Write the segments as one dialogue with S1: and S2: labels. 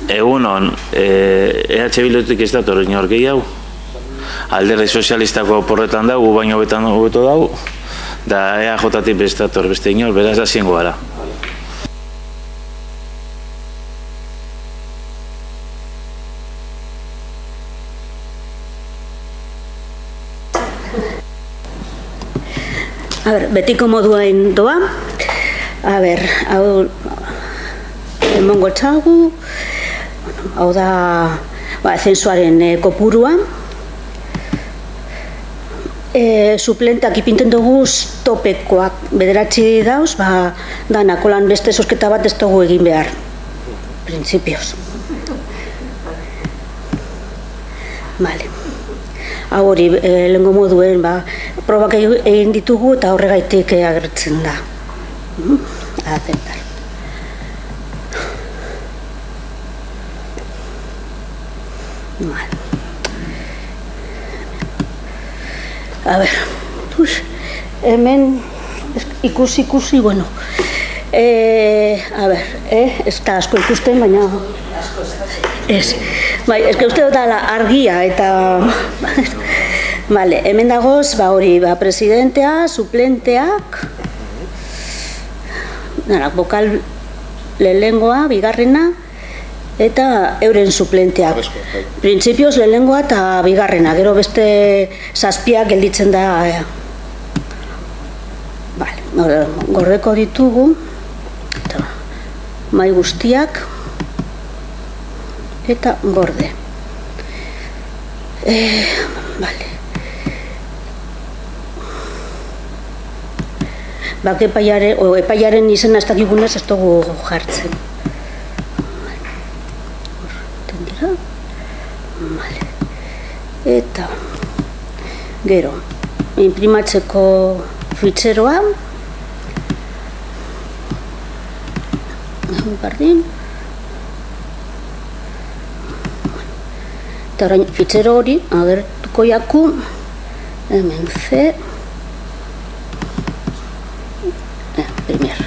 S1: Egunon, EH Bildutik ez dator inor gehiago. Alderdi sozialistako porretan dago, baino betan hobeto dago, da EAJ-tik ez dator beste inor, beraz hasiengo gara.
S2: A ber, betiko moduain doa. A ber, hau emongo txagu, hau da zensuaren kopurua. Suplentak ipinten dugu topekoak bederatzi dauz, danak holan beste zosketa bat ez dugu egin behar. Principios. Vale. Hau hori, lehenko moduen, probak egin ditugu eta horregaitik agertzen da. Aceptar. Vale. A ber, hemen ikusi, bueno. A ber, ez da asko ikusten, baina... Ez. Bai, ez que uste dut argia eta... Vale, hemen dagoz, hori, presidentea, suplenteak, bokal lehengoa, bigarrena, eta euren suplenteak. Printzipioz lehengoa eta bigarrena, gero beste zazpiak gelditzen da. Vale, gordeko ditugu, eta mai guztiak, eta gorde. Vale. Epaiaren izena ez dakigunez ez dugu jartzen. Eta gero, imprimatzeko fitxeroa, bardin, eta orain fitxero hori agertuko jaku, hemen C, primer.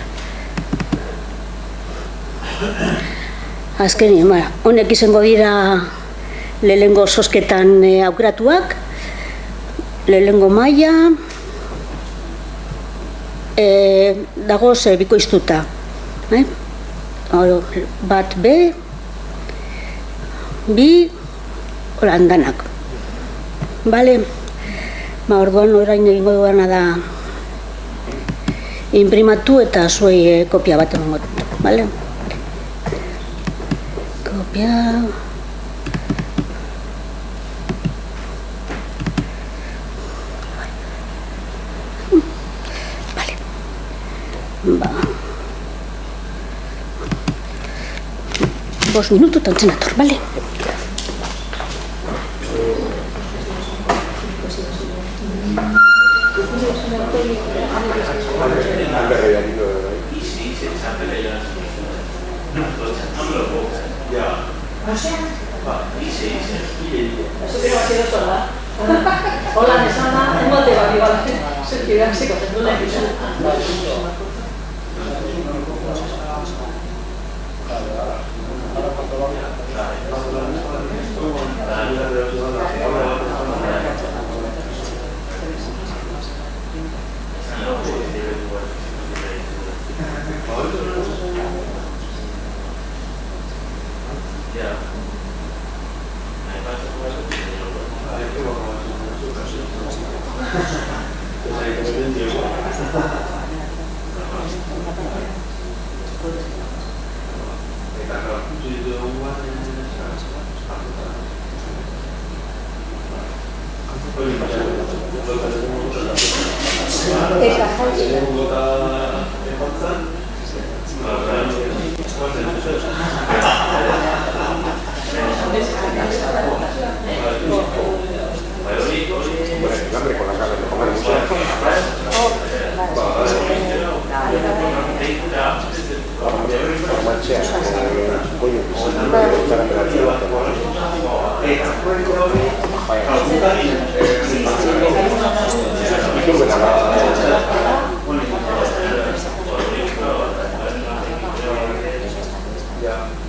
S2: Azkenin, honek izango dira lehengo zozketan aukeratuak, lehengo maila, dagoz bikoiztuta. Bat B, bi, holan danak. Bale, orduan orain egingo duena da imprimatu eta zuei kopia bat emango dut, bale? Kopia... Bale. 5 minututan zenator, bale?
S3: Hola, Nesana, emote bat igual, zerkideak zikoten duen egizu.
S4: Yeah.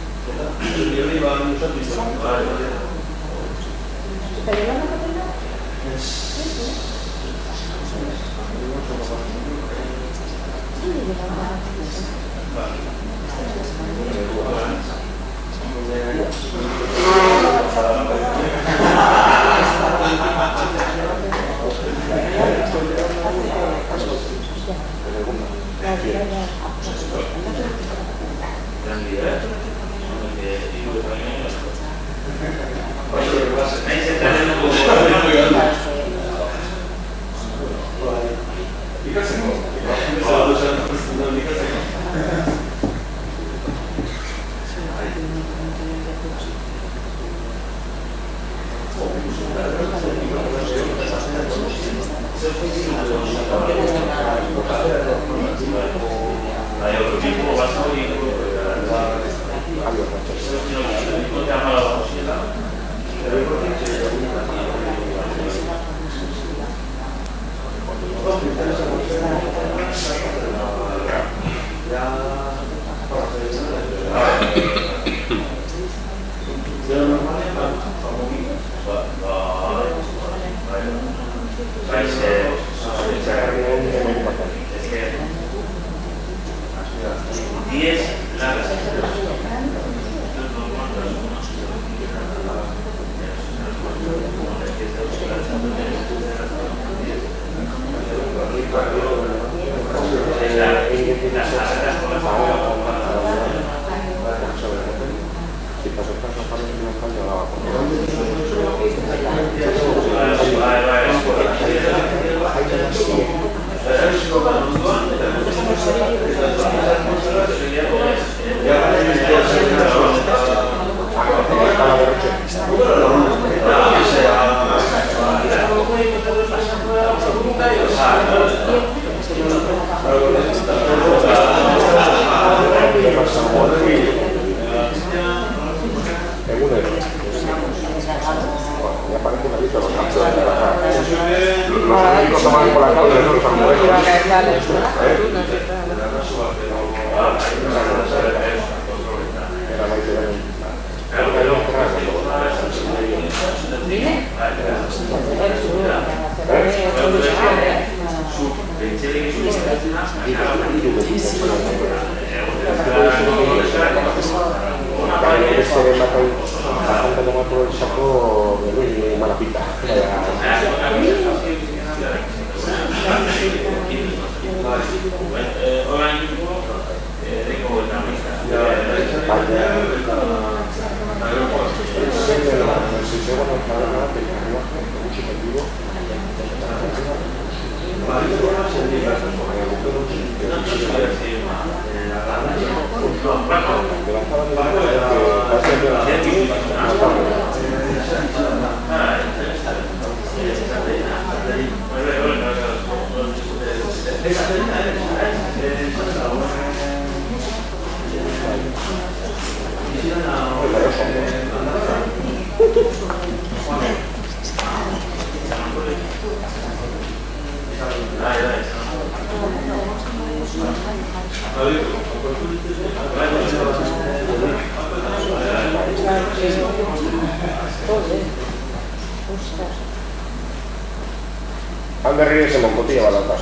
S4: Anda ríese moncotilla balata.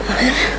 S2: A ver.